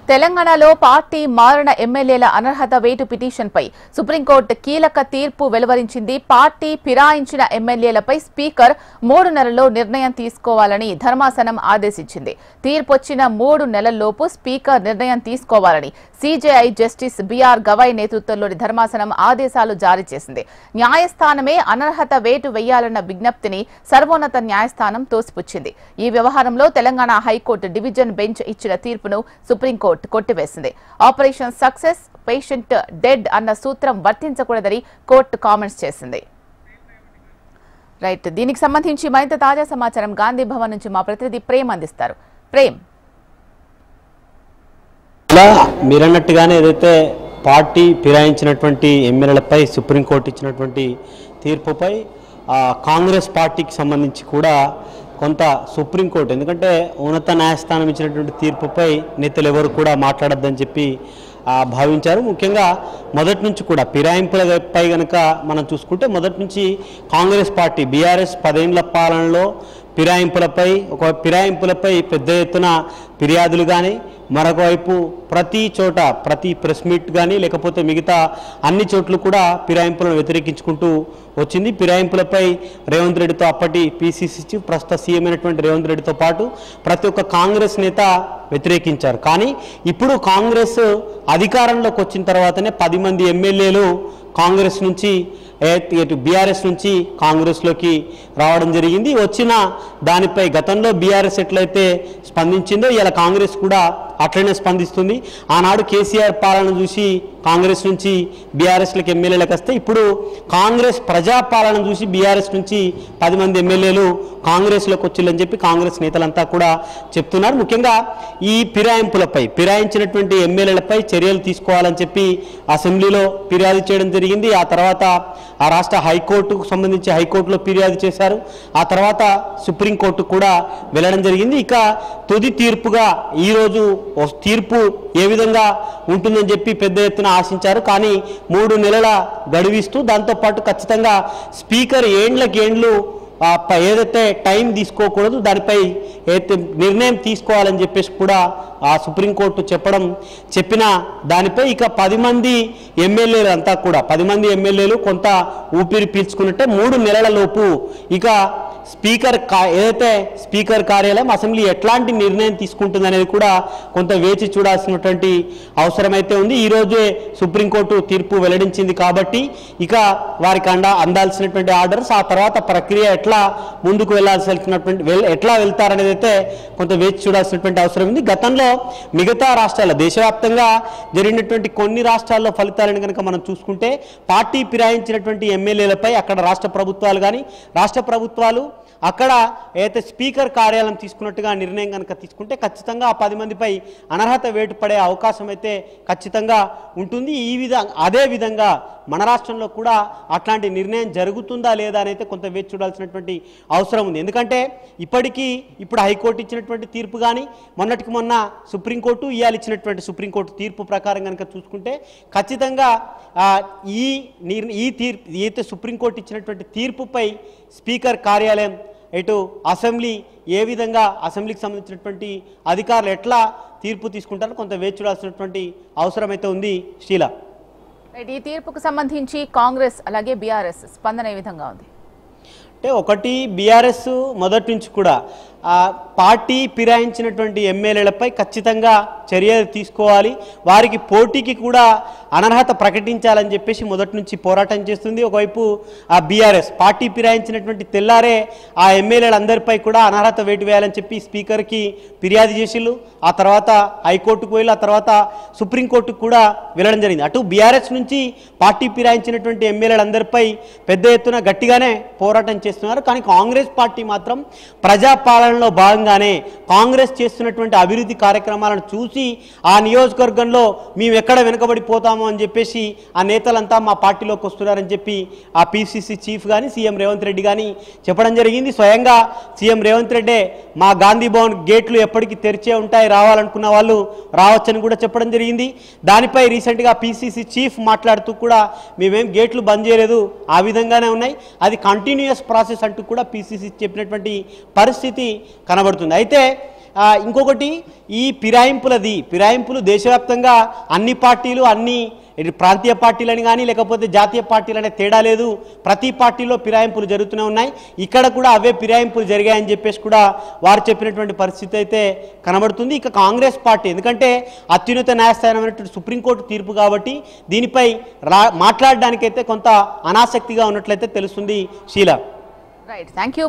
తెలంగాణలో పార్టీ మారిన ఎమ్మెల్యేల అనర్హత వేటు పిటిషన్పై సుప్రీంకోర్టు కీలక తీర్పు వెలువరించింది. పార్టీ ఫిరాయించిన ఎమ్మెల్యేలపై స్పీకర్ 3 నెలల్లో నిర్ణయం తీసుకోవాలని ధర్మాసనం ఆదేశించింది. తీర్పొచ్చిన 3 నెలల్లోపు స్పీకర్ నిర్ణయం తీసుకోవాలని సీజేఐ జస్టిస్ బీఆర్ గవాయ్ నేతృత్వంలోని ధర్మాసనం ఆదేశాలు జారీ చేసింది. న్యాయస్థానమే అనర్హత వేటు వేయాలన్న విజ్ఞప్తిని సర్వోన్నత న్యాయస్థానం తోసిపుచ్చింది. ఈ వ్యవహారంలో తెలంగాణ హైకోర్టు డివిజన్ బెంచ్ ఇచ్చిన తీర్పును సుప్రీంకోర్టు కొట్టివేసింది. ఆపరేషన్ సక్సెస్ పేషెంట్ డెడ్ అన్న సూత్రం వర్తించకూడదని కోర్టు కామెంట్స్ చేసింది. రైట్, దీనికి సంబంధించి మరింత తాజా సమాచారం గాంధీ భవన్ నుంచి మా ప్రతినిధి ప్రేమ్ అందిస్తారు. ప్రేమ్, మీరన్నట్టుగానే ఏదైతే పార్టీ ఫిరాయించినటువంటి ఎమ్మెల్యేలపై సుప్రీంకోర్టు ఇచ్చినటువంటి తీర్పుపై కాంగ్రెస్ పార్టీకి సంబంధించి కూడా కొంత సుప్రీంకోర్టు, ఎందుకంటే ఉన్నత న్యాయస్థానం ఇచ్చినటువంటి తీర్పుపై నేతలు ఎవరు కూడా మాట్లాడొద్దని చెప్పి భావించారు. ముఖ్యంగా మొదటి నుంచి కూడా ఫిరాయింపులపై కనుక మనం చూసుకుంటే మొదటి నుంచి కాంగ్రెస్ పార్టీ బీఆర్ఎస్ 10 ఏళ్ల పాలనలో ఫిరాయింపులపై పెద్ద ఎత్తున ఫిర్యాదులు కానీ, మరొక వైపు ప్రతి చోట ప్రతి ప్రెస్ మీట్ కానీ లేకపోతే మిగతా అన్ని చోట్ల కూడా ఫిరాయింపులను వ్యతిరేకించుకుంటూ వచ్చింది. ఫిరాయింపులపై రేవంత్ రెడ్డితో అప్పటి పీసీసీ చీఫ్ ప్రస్తుత సీఎం అయినటువంటి రేవంత్ రెడ్డితో పాటు ప్రతి ఒక్క కాంగ్రెస్ నేత వ్యతిరేకించారు. కానీ ఇప్పుడు కాంగ్రెస్ అధికారంలోకి వచ్చిన తర్వాతనే 10 మంది ఎమ్మెల్యేలు కాంగ్రెస్ నుంచి బీఆర్ఎస్ నుంచి కాంగ్రెస్లోకి రావడం జరిగింది. వచ్చిన దానిపై గతంలో బీఆర్ఎస్ ఎట్లయితే స్పందించిందో ఇలా కాంగ్రెస్ కూడా అట్లనే స్పందిస్తుంది. ఆనాడు కేసీఆర్ పాలన చూసి కాంగ్రెస్ నుంచి బీఆర్ఎస్లకు ఎమ్మెల్యేలకు వస్తే ఇప్పుడు కాంగ్రెస్ ప్రజాపాలన చూసి బీఆర్ఎస్ నుంచి 10 మంది ఎమ్మెల్యేలు కాంగ్రెస్లోకి వచ్చిందని చెప్పి కాంగ్రెస్ నేతలంతా కూడా చెప్తున్నారు. ముఖ్యంగా ఈ ఫిరాయించినటువంటి ఎమ్మెల్యేలపై చర్యలు తీసుకోవాలని చెప్పి అసెంబ్లీలో ఫిర్యాదు చేయడం జరిగింది. ఆ తర్వాత ఆ రాష్ట్ర హైకోర్టుకు సంబంధించి హైకోర్టులో ఫిర్యాదు చేశారు. ఆ తర్వాత సుప్రీంకోర్టు కూడా వెళ్ళడం జరిగింది. ఇక తుది తీర్పుగా ఈరోజు తీర్పు ఏ విధంగా ఉంటుందని చెప్పి పెద్ద ఎత్తున ఆశించారు. కానీ 3 నెలల గడువిస్తూ దాంతోపాటు ఖచ్చితంగా స్పీకర్ ఏండ్లు ఏదైతే టైం తీసుకోకూడదు దానిపై నిర్ణయం తీసుకోవాలని చెప్పేసి కూడా ఆ సుప్రీంకోర్టు చెప్పిన దానిపై ఇక 10 మంది ఎమ్మెల్యేలు అంతా కూడా 10 మంది ఎమ్మెల్యేలు కొంత ఊపిరి పీల్చుకున్నట్టే 3 నెలల లోపు ఇక ఏదైతే స్పీకర్ కార్యాలయం అసెంబ్లీ ఎట్లాంటి నిర్ణయం తీసుకుంటుంది అనేది కూడా కొంత వేచి చూడాల్సినటువంటి అవసరమైతే ఉంది. ఈరోజే సుప్రీంకోర్టు తీర్పు వెల్లడించింది కాబట్టి ఇక వారికి అందాల్సినటువంటి ఆర్డర్స్, ఆ తర్వాత ప్రక్రియ ఎట్లా ముందుకు ఎట్లా వెళ్తారనేది అయితే కొంత వేచి చూడాల్సినటువంటి అవసరం ఉంది. గతంలో మిగతా రాష్ట్రాల్లో దేశవ్యాప్తంగా జరిగినటువంటి కొన్ని రాష్ట్రాల్లో ఫలితాలను కనుక మనం చూసుకుంటే పార్టీ ఫిరాయించినటువంటి ఎమ్మెల్యేలపై అక్కడ రాష్ట్ర ప్రభుత్వాలు అక్కడ ఏదైతే స్పీకర్ కార్యాలయం తీసుకున్నట్టుగా నిర్ణయం కనుక తీసుకుంటే ఖచ్చితంగా ఆ 10 మందిపై అనర్హత వేటు పడే అవకాశం అయితే ఖచ్చితంగా ఉంటుంది. అదే విధంగా మన రాష్ట్రంలో కూడా అట్లాంటి నిర్ణయం జరుగుతుందా లేదా అని అయితే కొంత వేచి చూడాల్సినటువంటి అవసరం ఉంది. ఎందుకంటే ఇప్పుడు హైకోర్టు ఇచ్చినటువంటి తీర్పు కానీ మొన్నటికి మొన్న సుప్రీంకోర్టు ఇవాళ ఇచ్చినటువంటి సుప్రీంకోర్టు తీర్పు ప్రకారం కనుక చూసుకుంటే ఖచ్చితంగా ఈ తీర్పు ఏదైతే సుప్రీంకోర్టు ఇచ్చినటువంటి తీర్పుపై స్పీకర్ కార్యాలయం ఇటు అసెంబ్లీ ఏ విధంగా అసెంబ్లీకి సంబంధించినటువంటి అధికారులు ఎట్లా తీర్పు తీసుకుంటారో కొంత వేచి చూడాల్సినటువంటి అవసరం అయితే ఉంది. శ్రీలా, ఈ తీర్పుకు సంబంధించి కాంగ్రెస్ అలాగే బీఆర్ఎస్ స్పందన ఏ విధంగా ఉంది? అంటే ఒకటి, బీఆర్ఎస్ మొదటి నుంచి కూడా పార్టీ ఫిరాయించినటువంటి ఎమ్మెల్యేలపై ఖచ్చితంగా చర్యలు తీసుకోవాలి, వారికి పోటీకి కూడా అనర్హత ప్రకటించాలని చెప్పేసి మొదటి నుంచి పోరాటం చేస్తుంది. ఒకవైపు ఆ బీఆర్ఎస్ పార్టీ ఫిరాయించినటువంటి తెల్లారే ఆ ఎమ్మెల్యేలందరిపై కూడా అనర్హత వేటు వేయాలని చెప్పి స్పీకర్కి ఫిర్యాదు చేసిళ్ళు. ఆ తర్వాత హైకోర్టుకు వెళ్ళి ఆ తర్వాత సుప్రీంకోర్టుకు కూడా వెళ్ళడం జరిగింది. అటు బీఆర్ఎస్ నుంచి పార్టీ ఫిరాయించినటువంటి ఎమ్మెల్యేలందరిపై పెద్ద ఎత్తున గట్టిగానే పోరాటం చేస్తున్నారు. కానీ కాంగ్రెస్ పార్టీ మాత్రం ప్రజాపాలనలో భాగంగానే కాంగ్రెస్ చేస్తున్నటువంటి అభివృద్ధి కార్యక్రమాలను చూసి ఆ నియోజకవర్గంలో మేము ఎక్కడ వెనుకబడిపోతామో అని చెప్పేసి ఆ నేతలంతా మా పార్టీలోకి వస్తున్నారని చెప్పి ఆ పీసీసీ చీఫ్ కానీ సీఎం రేవంత్ రెడ్డి కానీ చెప్పడం జరిగింది. స్వయంగా సీఎం రేవంత్ రెడ్డే మా గాంధీ భవన్ గేట్లు ఎప్పటికీ తెరిచే ఉంటాయి, రావాలనుకున్న వాళ్ళు రావచ్చని కూడా చెప్పడం జరిగింది. దానిపై రీసెంట్గా పీసీసీ చీఫ్ మాట్లాడుతూ కూడా మేమేం గేట్లు బంద్ చేయలేదు, ఆ విధంగానే ఉన్నాయి, అది కంటిన్యూయస్ ప్రాసెస్ అంటూ కూడా పీసీసీ చెప్పినటువంటి పరిస్థితి కనబడుతుంది. అయితే ఇంకొకటి ఈ ఫిరాయింపులు దేశవ్యాప్తంగా అన్ని పార్టీలు అన్ని ప్రాంతీయ పార్టీలని కానీ లేకపోతే జాతీయ పార్టీలనే తేడా లేదు, ప్రతి పార్టీలో ఫిరాయింపులు జరుగుతూనే ఉన్నాయి. ఇక్కడ కూడా అవే ఫిరాయింపులు జరిగాయని చెప్పేసి కూడా వారు చెప్పినటువంటి పరిస్థితి అయితే కనబడుతుంది. ఇక కాంగ్రెస్ పార్టీ ఎందుకంటే అత్యున్నత న్యాయస్థానం అనేటువంటి సుప్రీంకోర్టు తీర్పు కాబట్టి దీనిపై మాట్లాడడానికైతే కొంత అనాసక్తిగా ఉన్నట్లయితే తెలుస్తుంది. షీలా. Right, thank you.